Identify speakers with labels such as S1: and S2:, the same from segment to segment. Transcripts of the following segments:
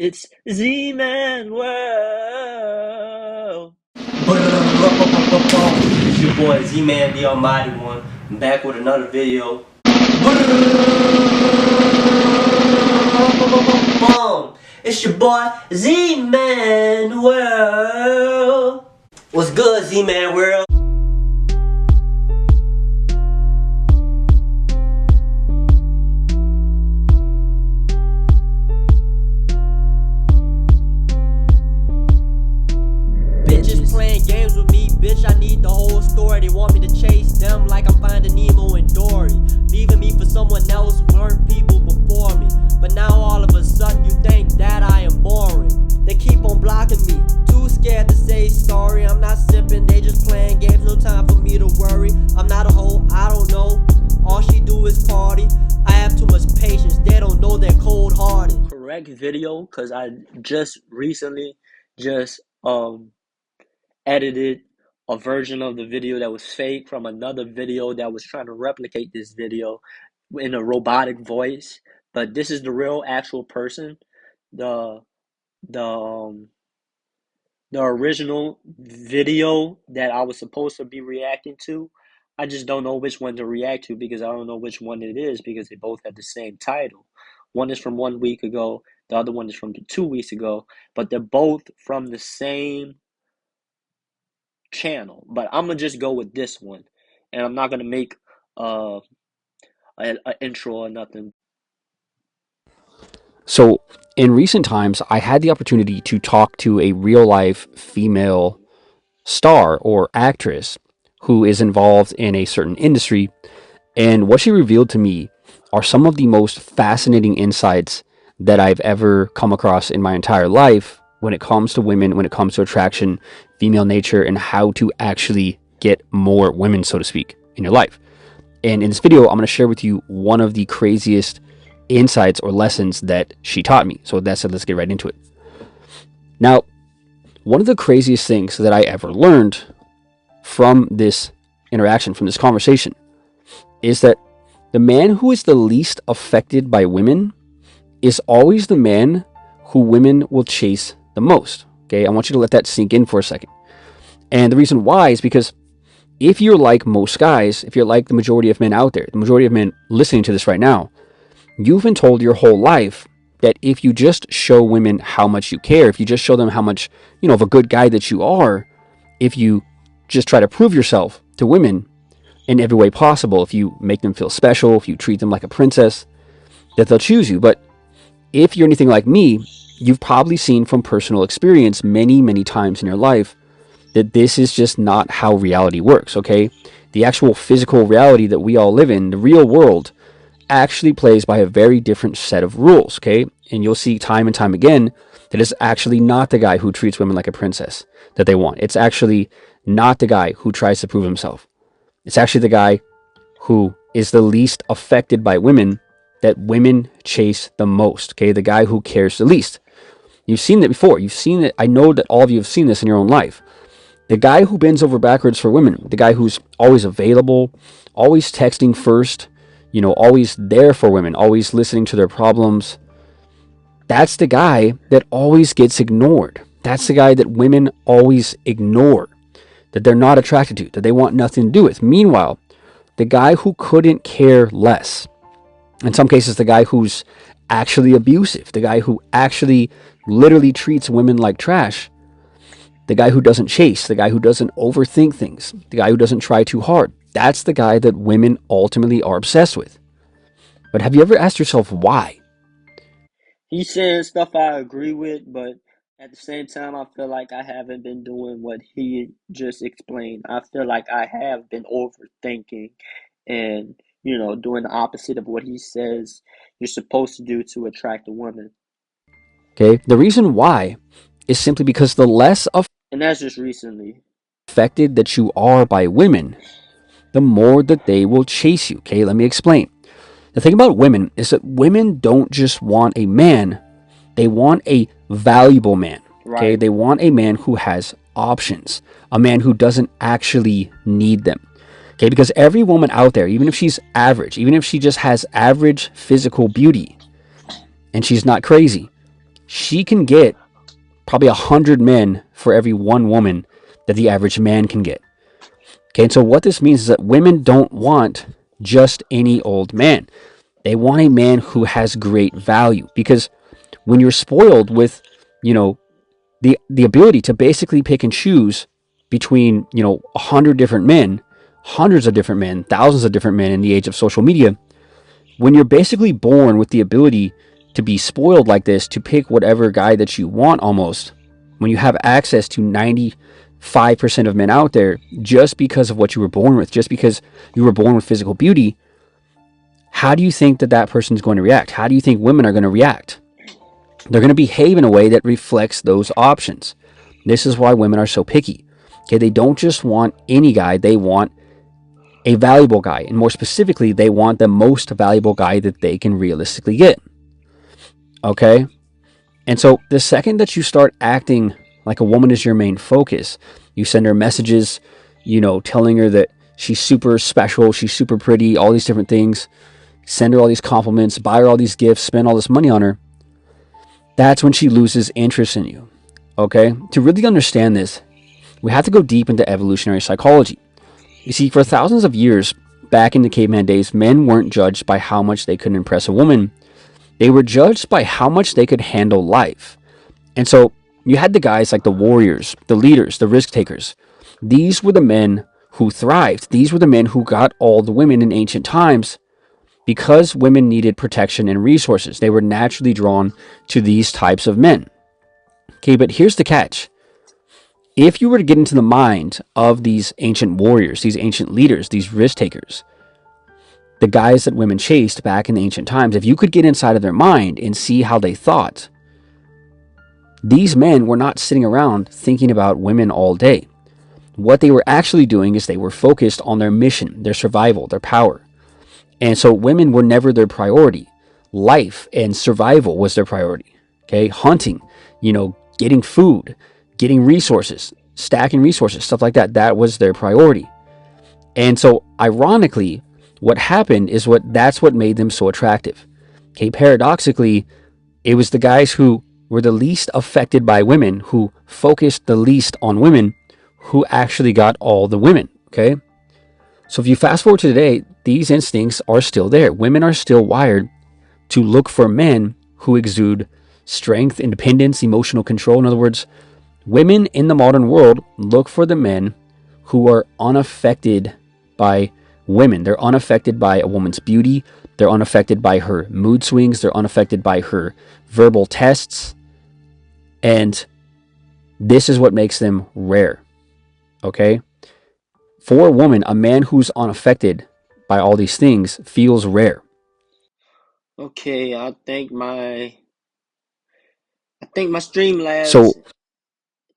S1: It's Z-Man World.
S2: It's your boy Z-Man, the Almighty One. I'm back with another video. It's your boy Z-Man World. What's good, Z-Man World? Bitches playing games with me, bitch, I need the whole story. They want me to chase them like I'm Finding Nemo and Dory. Leaving me for someone else, weren't people before me. But now all of a sudden you think that I am boring. They keep on blocking me, too scared to say sorry. I'm not sipping, they just playing games, no time for me to worry. I'm not a hoe, I don't know, all she do is party. I have too much patience, they don't know they're cold-hearted.
S1: Correct video, because I just recently edited a version of the video that was fake from another video that was trying to replicate this video in a robotic voice. But this is the real actual person. The the um the original video that I was supposed to be reacting to, I just don't know which one to react to because I don't know which one it is because they both have the same title. One is from 1 week ago, the other one is from 2 weeks ago, but they're both from the same channel. But I'm gonna just go with this one, and I'm not gonna make an intro or nothing.
S3: So, in recent times, I had the opportunity to talk to a real life female star or actress who is involved in a certain industry. And what she revealed to me are some of the most fascinating insights that I've ever come across in my entire life when it comes to women, when it comes to attraction, female nature, and how to actually get more women, so to speak, in your life. And in this video, I'm going to share with you one of the craziest insights or lessons that she taught me. So with that said, let's get right into it. Now, one of the craziest things that I ever learned from this interaction, from this conversation, is that the man who is the least affected by women is always the man who women will chase the most. Okay, I want you to let that sink in for a second. And the reason why is because if you're like most guys, if you're like the majority of men out there, the majority of men listening to this right now, you've been told your whole life that if you just show women how much you care, if you just show them how much, of a good guy that you are, if you just try to prove yourself to women in every way possible, if you make them feel special, if you treat them like a princess, that they'll choose you. But if you're anything like me, you've probably seen from personal experience many, many times in your life that this is just not how reality works, okay? The actual physical reality that we all live in, the real world, actually plays by a very different set of rules, okay? And you'll see time and time again that it's actually not the guy who treats women like a princess that they want. It's actually not the guy who tries to prove himself. It's actually the guy who is the least affected by women that women chase the most, okay? The guy who cares the least. You've seen that before. You've seen it. I know that all of you have seen this in your own life. The guy who bends over backwards for women, the guy who's always available, always texting first, always there for women, always listening to their problems. That's the guy that always gets ignored. That's the guy that women always ignore, that they're not attracted to, that they want nothing to do with. Meanwhile, the guy who couldn't care less, in some cases, the guy who's actually abusive, the guy who actually literally treats women like trash, the guy who doesn't chase, the guy who doesn't overthink things, the guy who doesn't try too hard, that's the guy that women ultimately are obsessed with. But have you ever asked yourself why?
S1: He's saying stuff I agree with, but at the same time, I feel like I haven't been doing what he just explained. I feel like I have been overthinking and, doing the opposite of what he says you're supposed to do to attract a woman.
S3: Okay, the reason why is simply because the less
S1: And that's just recently.
S3: affected that you are by women, the more that they will chase you. Okay, let me explain. The thing about women is that women don't just want a man, they want a valuable man. Okay,
S1: Right.
S3: they want a man who has options, a man who doesn't actually need them. Okay, because every woman out there, even if she's average, even if she just has average physical beauty and she's not crazy, she can get probably 100 men for every one woman that the average man can get. Okay, and so what this means is that women don't want just any old man. They want a man who has great value, because when you're spoiled with, the ability to basically pick and choose between, 100 different men, hundreds of different men, thousands of different men in the age of social media, when you're basically born with the ability to be spoiled like this, to pick whatever guy that you want almost, when you have access to 95% of men out there just because of what you were born with, just because you were born with physical beauty, how do you think that that person is going to react? How do you think women are going to react? They're going to behave in a way that reflects those options. This is why women are so picky. Okay, they don't just want any guy, they want a valuable guy. And more specifically, they want the most valuable guy that they can realistically get. Okay? And so the second that you start acting like a woman is your main focus, you send her messages, telling her that she's super special, she's super pretty, all these different things, send her all these compliments, buy her all these gifts, spend all this money on her, that's when she loses interest in you. Okay? To really understand this, we have to go deep into evolutionary psychology. You see, for thousands of years, back in the caveman days, men weren't judged by how much they could impress a woman. They were judged by how much they could handle life. And so you had the guys like the warriors, the leaders, the risk takers. These were the men who thrived. These were the men who got all the women in ancient times, because women needed protection and resources. They were naturally drawn to these types of men. Okay, but here's the catch. If you were to get into the mind of these ancient warriors, these ancient leaders, these risk takers, the guys that women chased back in the ancient times, if you could get inside of their mind and see how they thought, these men were not sitting around thinking about women all day. What they were actually doing is they were focused on their mission, their survival, their power. And so women were never their priority. Life and survival was their priority. Okay, hunting, getting food, getting resources, stacking resources, stuff like that. That was their priority. And so ironically, what happened is that's what made them so attractive. Okay, paradoxically, it was the guys who were the least affected by women, who focused the least on women, who actually got all the women. Okay, so if you fast forward to today, these instincts are still there. Women are still wired to look for men who exude strength, independence, emotional control. In other words, women in the modern world look for the men who are unaffected by women. They're unaffected by a woman's beauty. They're unaffected by her mood swings. They're unaffected by her verbal tests. And this is what makes them rare. Okay? For a woman, a man who's unaffected by all these things feels rare.
S1: Okay, I think my Streamlabs
S3: So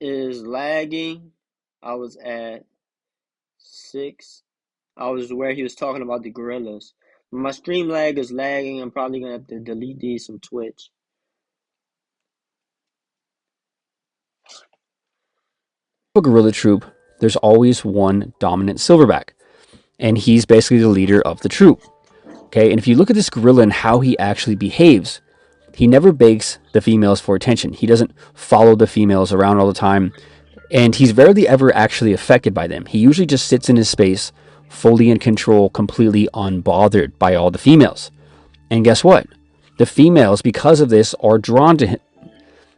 S1: is lagging. I was at 6. I was where he was talking about the gorillas. My stream lag is lagging. I'm probably gonna have to delete these from Twitch.
S3: a gorilla troop, there's always one dominant silverback, and he's basically the leader of the troop. Okay, and if you look at this gorilla and how he actually behaves, he never begs the females for attention. He doesn't follow the females around all the time, and he's rarely ever actually affected by them. He usually just sits in his space, fully in control, completely unbothered by all the females. And guess what? The females, because of this, are drawn to him.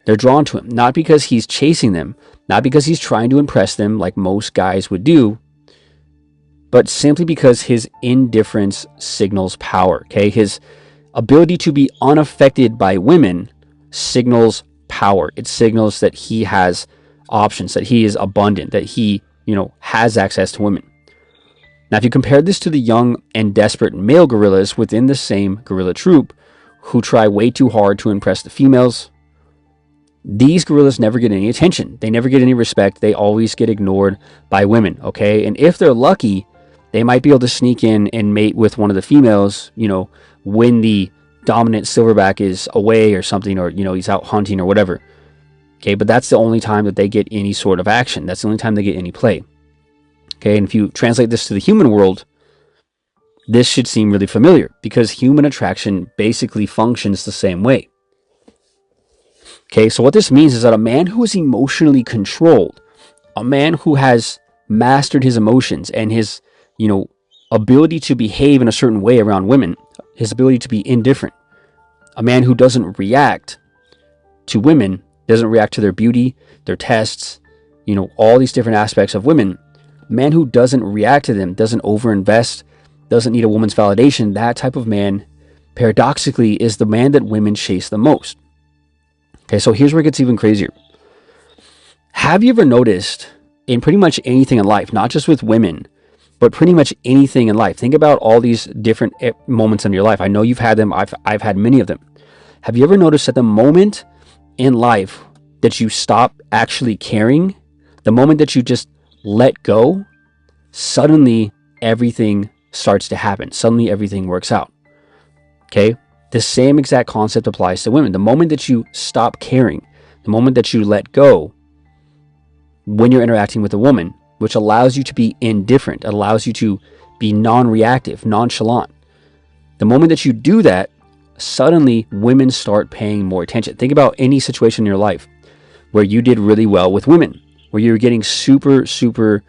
S3: They're drawn to him, not because he's chasing them, not because he's trying to impress them like most guys would do, but simply because his indifference signals power. Okay, his ability to be unaffected by women signals power. It signals that he has options, that he is abundant, that he, has access to women. Now, if you compare this to the young and desperate male gorillas within the same gorilla troop who try way too hard to impress the females, these gorillas never get any attention. They never get any respect. They always get ignored by women, okay? And if they're lucky, they might be able to sneak in and mate with one of the females, when the dominant silverback is away or something, or, he's out hunting or whatever. Okay, but that's the only time that they get any sort of action. That's the only time they get any play. Okay, and if you translate this to the human world, this should seem really familiar because human attraction basically functions the same way. Okay, so what this means is that a man who is emotionally controlled, a man who has mastered his emotions and his, you know, ability to behave in a certain way around women, his ability to be indifferent, a man who doesn't react to women, doesn't react to their beauty, their tests, all these different aspects of women, a man who doesn't react to them, doesn't overinvest, doesn't need a woman's validation, that type of man, paradoxically, is the man that women chase the most. Okay, so here's where it gets even crazier. Have you ever noticed in pretty much anything in life, not just with women, but pretty much anything in life? Think about all these different moments in your life. I know you've had them. I've had many of them. Have you ever noticed that the moment in life that you stop actually caring, the moment that you just let go, suddenly everything starts to happen. Suddenly everything works out. Okay? The same exact concept applies to women. The moment that you stop caring, the moment that you let go when you're interacting with a woman, which allows you to be indifferent, allows you to be non-reactive, nonchalant. The moment that you do that, suddenly women start paying more attention. Think about any situation in your life where you did really well with women, where you were getting super, super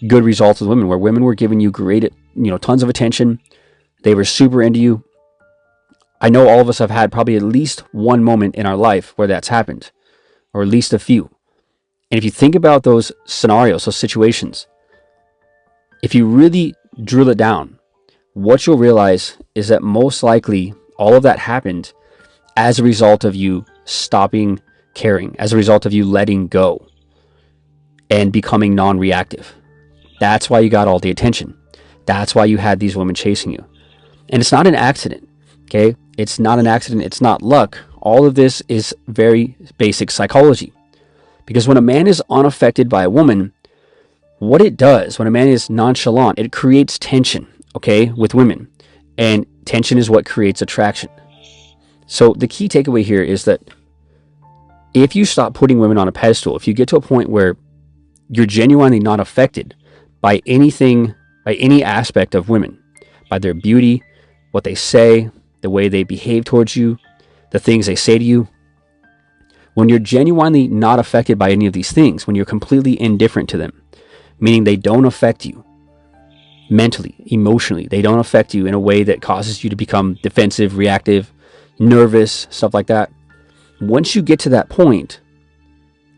S3: good results with women, where women were giving you great, tons of attention. They were super into you. I know all of us have had probably at least one moment in our life where that's happened, or at least a few. And if you think about those scenarios, those situations, if you really drill it down, what you'll realize is that most likely all of that happened as a result of you stopping caring, as a result of you letting go and becoming non-reactive. That's why you got all the attention. That's why you had these women chasing you. And it's not an accident, okay? It's not an accident. It's not luck. All of this is very basic psychology. Because when a man is unaffected by a woman, what it does, when a man is nonchalant, it creates tension, okay, with women. And tension is what creates attraction. So the key takeaway here is that if you stop putting women on a pedestal, if you get to a point where you're genuinely not affected by anything, by any aspect of women, by their beauty, what they say, the way they behave towards you, the things they say to you, when you're genuinely not affected by any of these things, when you're completely indifferent to them, meaning they don't affect you mentally, emotionally, they don't affect you in a way that causes you to become defensive, reactive, nervous, stuff like that. Once you get to that point,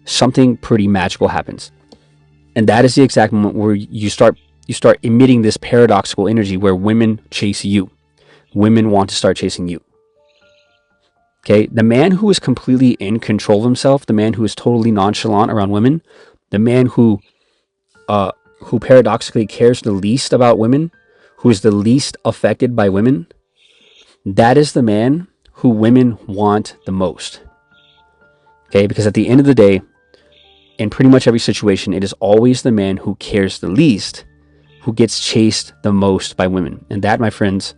S3: something pretty magical happens. And that is the exact moment where you start emitting this paradoxical energy where women chase you. Women want to start chasing you. Okay, the man who is completely in control of himself, the man who is totally nonchalant around women, the man who paradoxically cares the least about women, who is the least affected by women, that is the man who women want the most. Okay, because at the end of the day, in pretty much every situation, it is always the man who cares the least who gets chased the most by women. And that, my friends,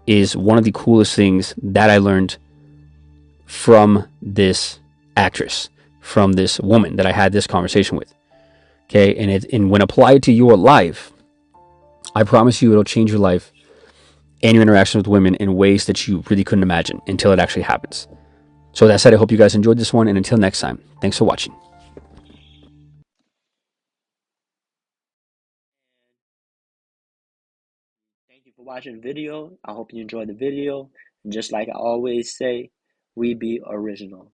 S3: is one of the coolest things that I learned from this actress, from this woman that I had this conversation with. Okay, and when applied to your life, I promise you it'll change your life and your interaction with women in ways that you really couldn't imagine until it actually happens. So that said, I hope you guys enjoyed this one, and until next time, thanks for watching.
S1: Thank you for watching the video. I hope you enjoyed the video. And just like I always say, we be original.